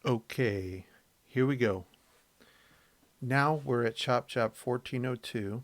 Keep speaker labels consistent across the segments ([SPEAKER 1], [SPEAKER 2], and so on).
[SPEAKER 1] Okay, here we go. Now we're at Chop 1402,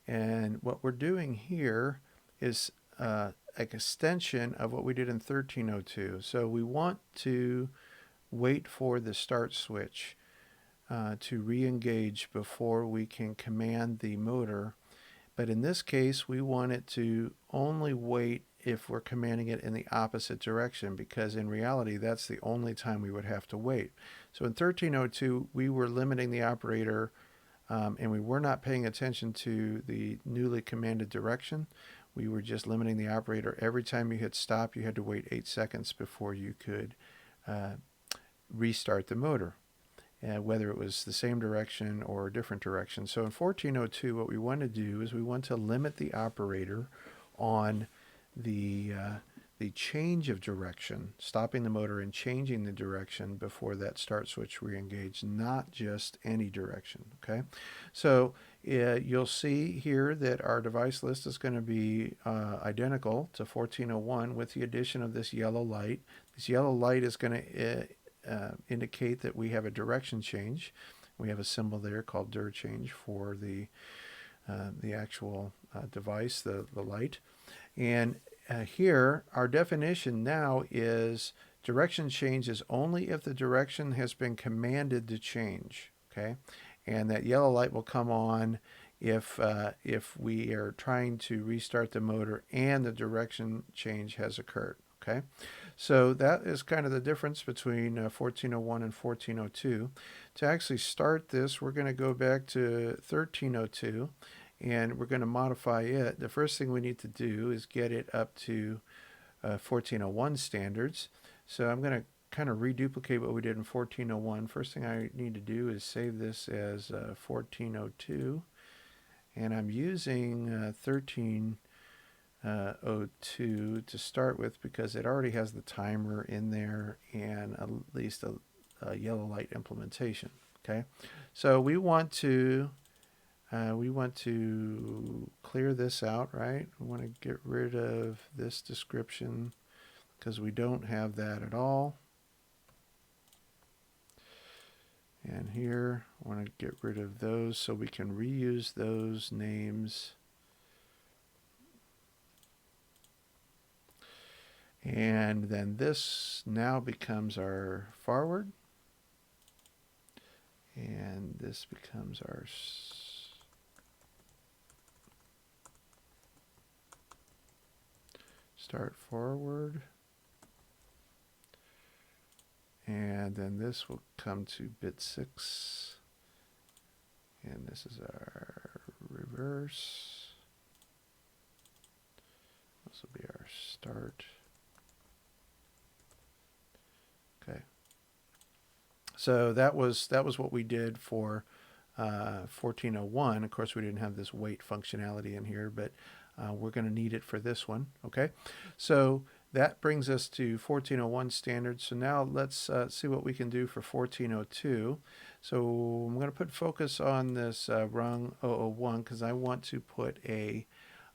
[SPEAKER 1] and what we're doing here is an extension of what we did in 1302. So we want to wait for the start switch to re-engage before we can command the motor. But in this case, we want it to only wait if we're commanding it in the opposite direction, because in reality, that's the only time we would have to wait. So in 1302, we were limiting the operator and we were not paying attention to the newly commanded direction. We were just limiting the operator. Every time you hit stop, you had to wait 8 seconds before you could uh, restart the motor, whether it was the same direction or a different direction. So in 1402, what we want to do is we want to limit the operator on the the change of direction, stopping the motor and changing the direction before that start switch re-engaged, not just any direction. Okay, so you'll see here that our device list is going to be identical to 1401 with the addition of this yellow light. This yellow light is going to indicate that we have a direction change. We have a symbol there called dir change for the actual device, the light. And here, our definition now is direction change is only if the direction has been commanded to change. Okay, and that yellow light will come on if we are trying to restart the motor and the direction change has occurred. Okay, so that is kind of the difference between 1401 and 1402. To actually start this, we're going to go back to 1302 and we're going to modify it. The first thing we need to do is get it up to 1401 standards. So I'm going to kind of reduplicate what we did in 1401. First thing I need to do is save this as 1402. And I'm using 1302 to start with because it already has the timer in there and at least a yellow light implementation. Okay, so we want to clear this out, right? We want to get rid of this description because we don't have that at all. And here, I want to get rid of those so we can reuse those names. And then this now becomes our forward. And this becomes our start forward. And then this will come to bit 6. And this is our reverse. This will be our start. Okay. So that was what we did for 1401. Of course, we didn't have this wait functionality in here, but we're going to need it for this one. Okay. So that brings us to 1401 standards. So now let's see what we can do for 1402. So I'm going to put focus on this rung 001 because I want to put a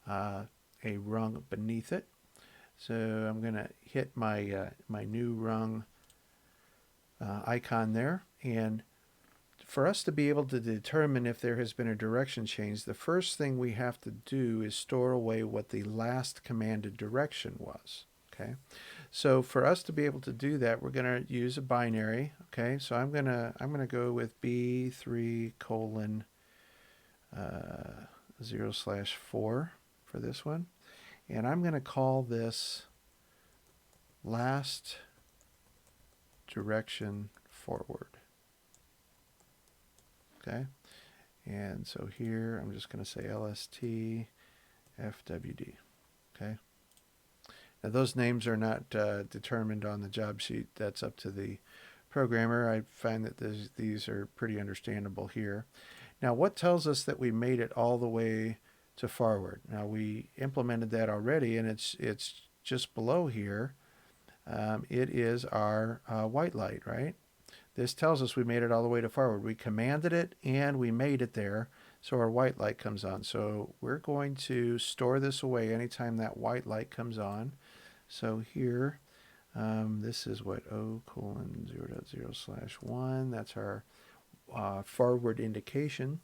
[SPEAKER 1] rung beneath it. So I'm going to hit my my new rung icon there, and for us to be able to determine if there has been a direction change, the first thing we have to do is store away what the last commanded direction was. Okay, so for us to be able to do that, we're going to use a binary. Okay, so I'm gonna go with B3 colon 0/4 for this one, and I'm going to call this last direction forward. Okay, and so here I'm just going to say LST FWD. Okay, now those names are not determined on the job sheet. That's up to the programmer. I find that these are pretty understandable here. Now, what tells us that we made it all the way to forward? Now, we implemented that already, and it's just below here. It is our white light, right? This tells us we made it all the way to forward. We commanded it and we made it there, so our white light comes on. So we're going to store this away anytime that white light comes on. So here This is what O:0.0/1. That's our forward indication.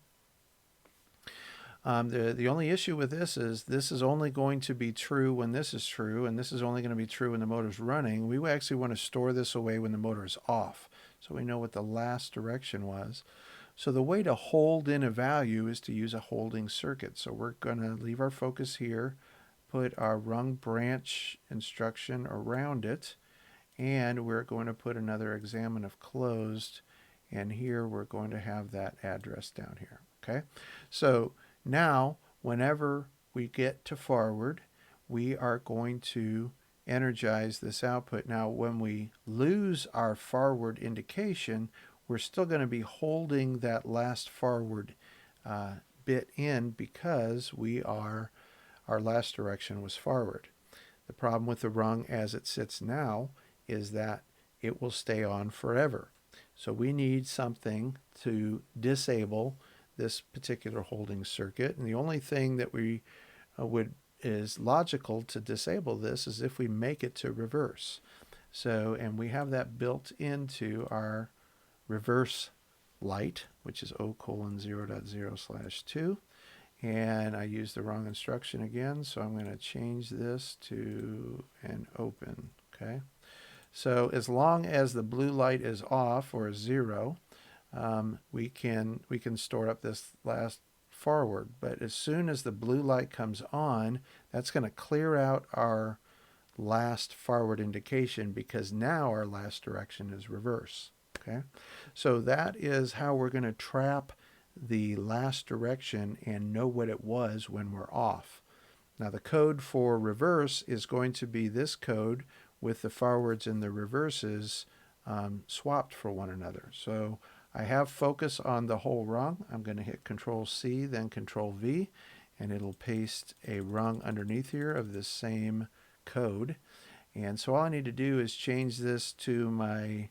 [SPEAKER 1] The only issue with this is only going to be true when this is true, and this is only going to be true when the motor's running. We actually want to store this away when the motor is off, so we know what the last direction was. So the way to hold in a value is to use a holding circuit. So we're going to leave our focus here, put our rung branch instruction around it, and we're going to put another examine of closed, and here we're going to have that address down here. Okay, so now whenever we get to forward, we are going to energize this output. Now when we lose our forward indication, we're still going to be holding that last forward bit in because our last direction was forward. The problem with the rung as it sits now is that it will stay on forever. So we need something to disable this particular holding circuit, and the only thing that we is logical to disable this is if we make it to reverse. So, and we have that built into our reverse light, which is O:0.0/2, and I used the wrong instruction again, so I'm going to change this to an open. Okay, so as long as the blue light is off or 0, we can store up this last forward. But as soon as the blue light comes on, that's going to clear out our last forward indication because now our last direction is reverse. Okay, so that is how we're going to trap the last direction and know what it was when we're off. Now the code for reverse is going to be this code with the forwards and the reverses swapped for one another. So I have focus on the whole rung. I'm going to hit Control C, then Control V, and it'll paste a rung underneath here of the same code. And so all I need to do is change this to my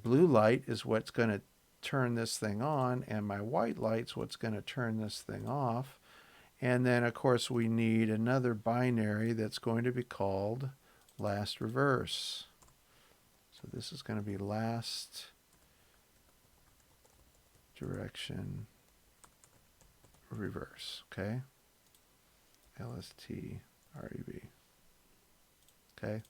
[SPEAKER 1] blue light is what's going to turn this thing on, and my white light's what's going to turn this thing off. And then of course we need another binary that's going to be called last reverse. So this is going to be last direction reverse. Okay, LSTREV. Okay,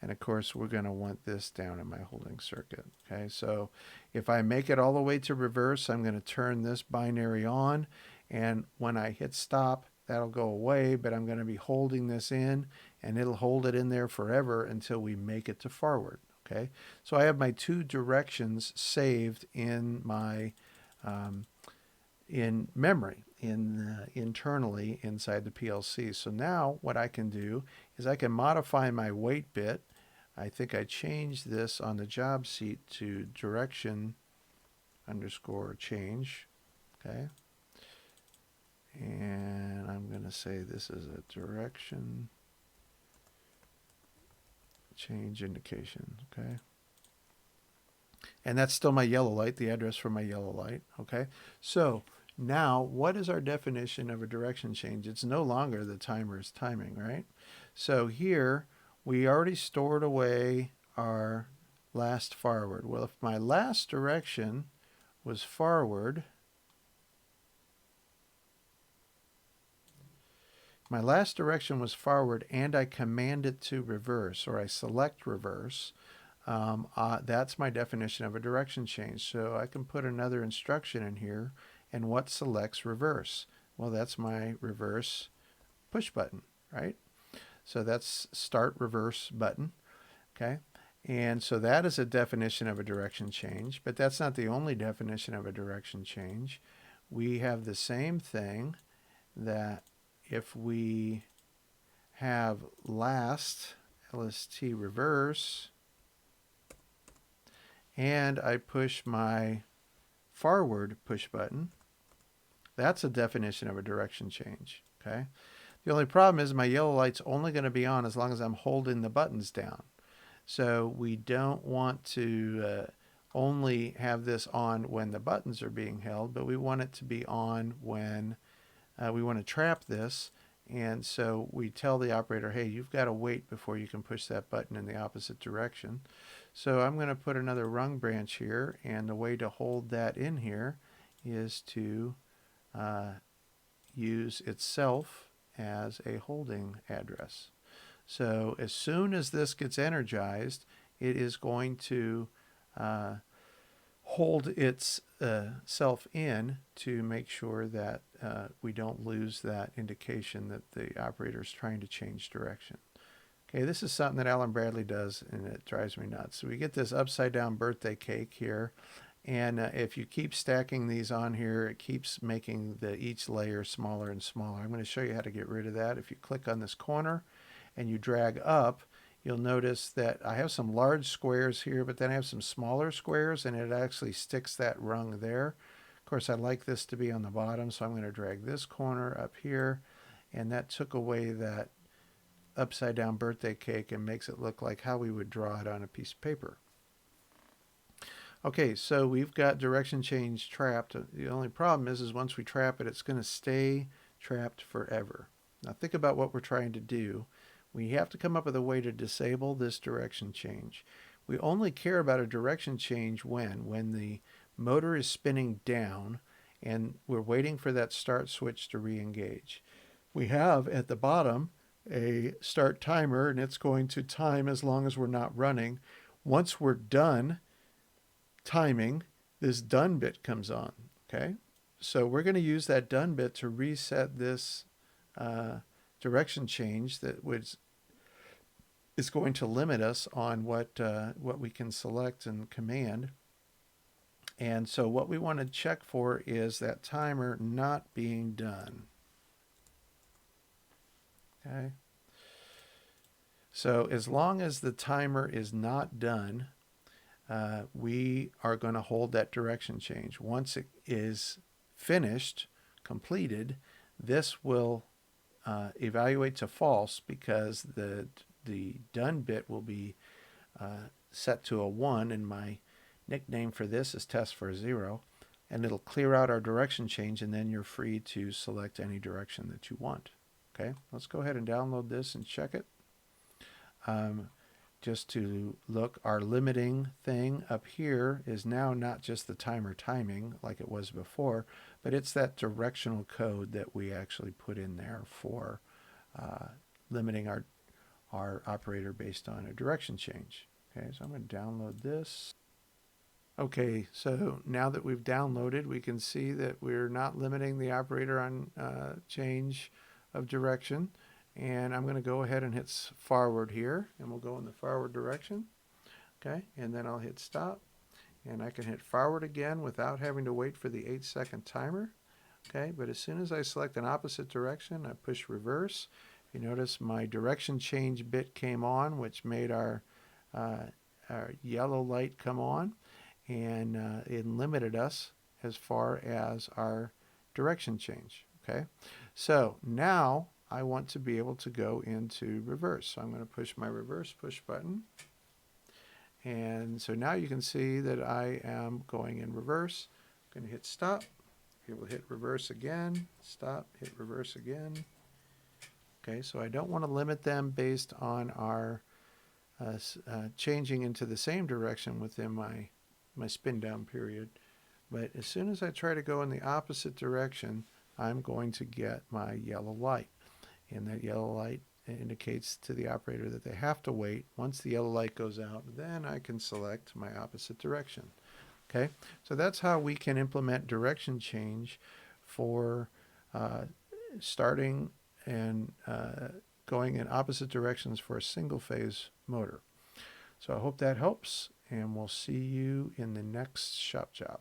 [SPEAKER 1] and of course we're going to want this down in my holding circuit. Okay, so if I make it all the way to reverse, I'm going to turn this binary on, and when I hit stop, that'll go away, but I'm going to be holding this in, and it'll hold it in there forever until we make it to forward. Okay, so I have my two directions saved in my in memory, internally inside the PLC. So now what I can do is I can modify my wait bit. I think I changed this on the job seat to direction underscore change. Okay, and I'm going to say this is a direction change indication. Okay, and that's still my yellow light, the address for my yellow light. Okay, so now what is our definition of a direction change? It's no longer the timer's timing, right? So here we already stored away our last forward. Well, if my last direction was forward, and I command it to reverse, or I select reverse, that's my definition of a direction change. So I can put another instruction in here, and what selects reverse? Well, that's my reverse push button, right? So that's start reverse button. Okay, and so that is a definition of a direction change, but that's not the only definition of a direction change. We have the same thing that if we have last LST reverse and I push my forward push button, that's a definition of a direction change. Okay, the only problem is my yellow light's only going to be on as long as I'm holding the buttons down. So we don't want to only have this on when the buttons are being held, but we want it to be on when we want to trap this, And so we tell the operator, hey, you've got to wait before you can push that button in the opposite direction. So I'm going to put another rung branch here, and the way to hold that in here is to use itself as a holding address. So as soon as this gets energized, it is going to hold its self in to make sure that we don't lose that indication that the operator is trying to change direction. Okay, this is something that Alan Bradley does, and it drives me nuts. So we get this upside down birthday cake here, and if you keep stacking these on here, it keeps making each layer smaller and smaller. I'm going to show you how to get rid of that. If you click on this corner and you drag up, you'll notice that I have some large squares here, but then I have some smaller squares, and it actually sticks that rung there. Of course, I like this to be on the bottom, so I'm going to drag this corner up here, and that took away that upside down birthday cake and makes it look like how we would draw it on a piece of paper. Okay, so we've got direction change trapped. The only problem is once we trap it, it's going to stay trapped forever. Now think about what we're trying to do. We have to come up with a way to disable this direction change. We only care about a direction change when the motor is spinning down and we're waiting for that start switch to re-engage. We have at the bottom a start timer, and it's going to time as long as we're not running. Once we're done timing, this done bit comes on. Okay, so we're going to use that done bit to reset this direction change that is going to limit us on what we can select and command. And so what we want to check for is that timer not being done. Okay. So as long as the timer is not done, we are going to hold that direction change. Once it is finished, completed, this will evaluate to false because the done bit will be set to a 1, and my nickname for this is test for 0, and it'll clear out our direction change, and then you're free to select any direction that you want. Okay, let's go ahead and download this and check it. Just to look, our limiting thing up here is now not just the timer timing like it was before, but it's that directional code that we actually put in there for limiting our operator based on a direction change. Okay, so I'm going to download this. Okay, so now that we've downloaded, we can see that we're not limiting the operator on change of direction. And I'm going to go ahead and hit forward here, and we'll go in the forward direction. Okay, and then I'll hit stop, and I can hit forward again without having to wait for the 8-second timer. Okay, but as soon as I select an opposite direction, I push reverse. You notice my direction change bit came on, which made our yellow light come on, and it limited us as far as our direction change. Okay, so now I want to be able to go into reverse. So I'm going to push my reverse push button. And so now you can see that I am going in reverse. I'm going to hit stop. It will hit reverse again. Stop, hit reverse again. Okay, so I don't want to limit them based on our changing into the same direction within my spin down period. But as soon as I try to go in the opposite direction, I'm going to get my yellow light. And that yellow light indicates to the operator that they have to wait. Once the yellow light goes out, then I can select my opposite direction. Okay, so that's how we can implement direction change for starting and going in opposite directions for a single phase motor. So I hope that helps, and we'll see you in the next shop job.